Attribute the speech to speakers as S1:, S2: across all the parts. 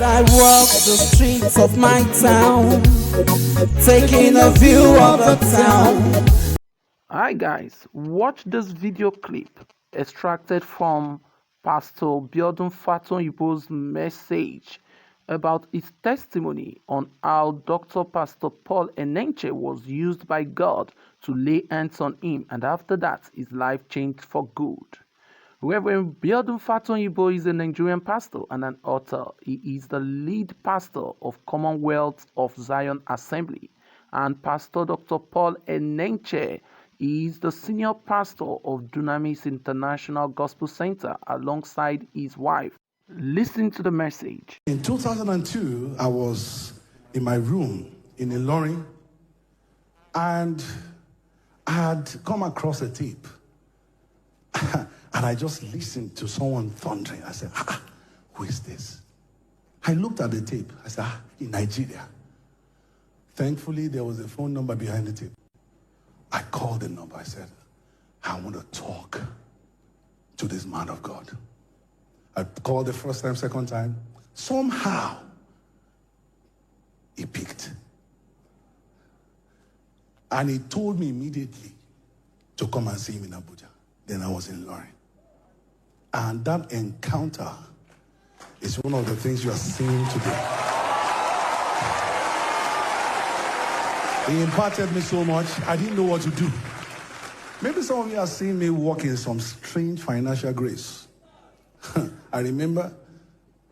S1: I walk the streets of my town, taking a view of the town.
S2: Hi guys, watch this video clip extracted from Pastor Biodun Fatoyinbo's message about his testimony on how Dr. Pastor Paul Enenche was used by God to lay hands on him, and after that his life changed for good. Reverend Biodun Fatoyinbo is a Nigerian pastor and an author. He is the lead pastor of Commonwealth of Zion Assembly, and Pastor Dr. Paul Enenche is the senior pastor of Dunamis International Gospel Center alongside his wife. Listen to the message.
S3: In 2002, I was in my room in Ilorin, and I had come across a tape. And I just listened to someone thundering. I said, who is this? I looked at the tape. I said, in Nigeria. Thankfully, there was a phone number behind the tape. I called the number. I said, I want to talk to this man of God. I called the first time, second time. Somehow, he picked. And he told me immediately to come and see him in Abuja. Then I was in Ilorin. And that encounter is one of the things you are seeing today. He imparted me so much, I didn't know what to do. Maybe some of you are seeing me walk in some strange financial grace. I remember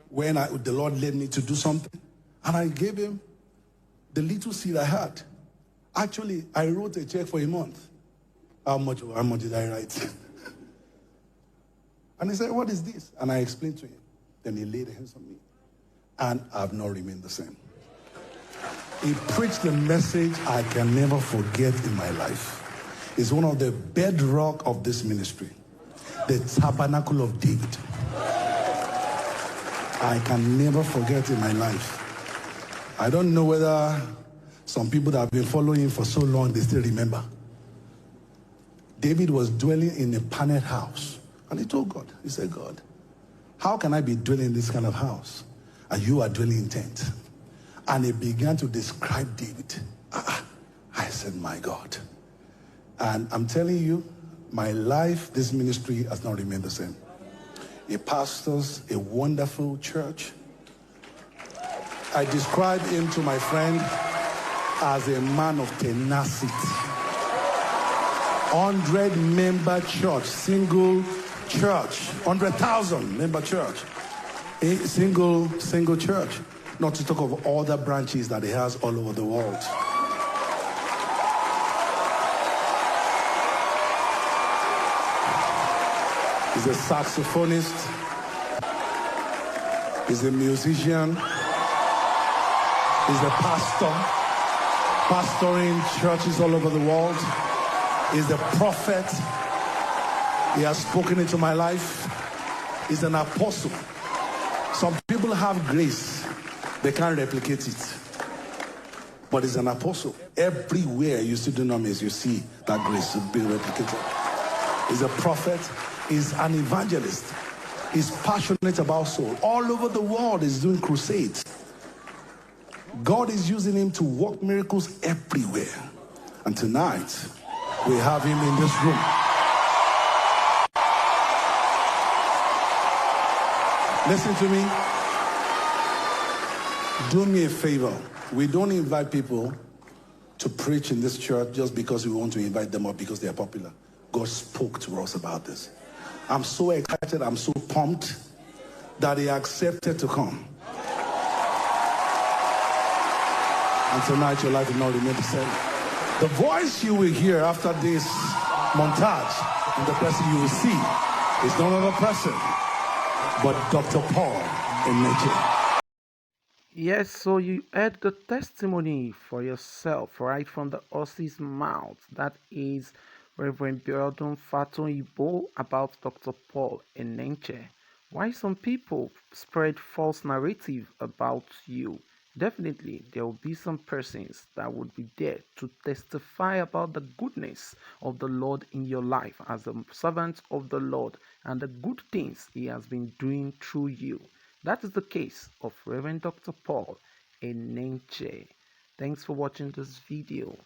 S3: when the Lord led me to do something, and I gave him the little seed I had. Actually, I wrote a check for a month. How much did I write? And he said, what is this? And I explained to him. Then he laid hands on me. And I've not remained the same. He preached a message I can never forget in my life. It's one of the bedrock of this ministry. The tabernacle of David. I can never forget in my life. I don't know whether some people that have been following him for so long, they still remember. David was dwelling in a paneled house. And he told God, he said, God, how can I be dwelling in this kind of house? And you are dwelling in tent. And he began to describe David. I said, my God. And I'm telling you, my life, this ministry has not remained the same. He pastors a wonderful church. I describe him to my friend as a man of tenacity. 100-member church, single church, 100,000 member church, a single church, not to talk of all the branches that he has all over the world. He's a saxophonist, he's a musician, he's a pastor, pastoring churches all over the world. He's a prophet. He has spoken into my life. He's an apostle. Some people have grace. They can't replicate it. But he's an apostle. Everywhere you see dunamis, you see that grace being replicated. He's a prophet. He's an evangelist. He's passionate about soul. All over the world, he's doing crusades. God is using him to work miracles everywhere. And tonight, we have him in this room. Listen to me. Do me a favor. We don't invite people to preach in this church just because we want to invite them or because they are popular. God spoke to us about this. I'm so excited, I'm so pumped that he accepted to come. And tonight your life will not remain the same. The voice you will hear after this montage and the person you will see is no other person but Dr. Paul Enenche.
S2: Yes, so you heard the testimony for yourself right from the horse's mouth. That is Reverend Biodun Fatoyinbo about Dr. Paul Enenche. Why some people spread false narrative about you? Definitely, there will be some persons that would be there to testify about the goodness of the Lord in your life as a servant of the Lord and the good things he has been doing through you. That is the case of Reverend Dr. Paul Enenche. Thanks for watching this video.